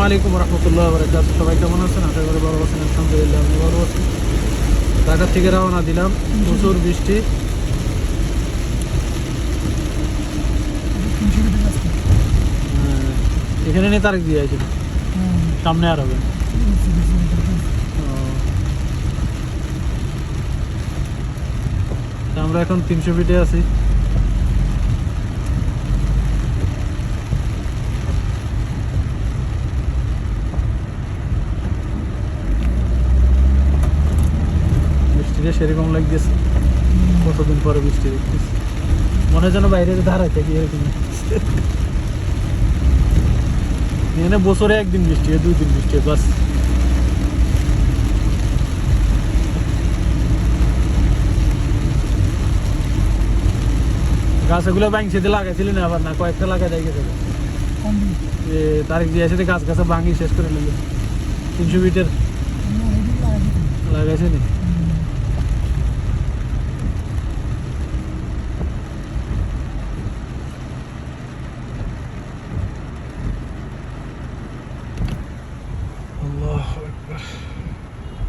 আলাইকুম রহমতুল্লাহ বারাকাতুহু। সবাই কেমন আছেন? আশা করি ভালো আছেন। আলহামদুলিল্লাহ আমি ভালো আছি। ঢাকা থেকে রওনা দিলাম, প্রচুর বৃষ্টি। এখানে নিয়ে তারিখ দিয়ে আছে, সামনে আর হবে। আমরা এখন 300 ফিটে আছি। বৃষ্টিটা সেরকম লাগতেছে, কতদিন পরে বৃষ্টি দেখতেছি, মনে হয় যেন বাইরে ধারায় থাকি এরকম। এখানে বছরে একদিন বৃষ্টি হয়, 2 দিন বৃষ্টি হয় বাস। গাছগুলো ভাঙছে লাগাইছিলি না আবার? না, কয়েকটা লাগাই দিয়ে গেছে। তারিখ দিয়ে গাছ গাছা ভাঙি শেষ করে নিল। 300 ফিটের লাগাইছে নি?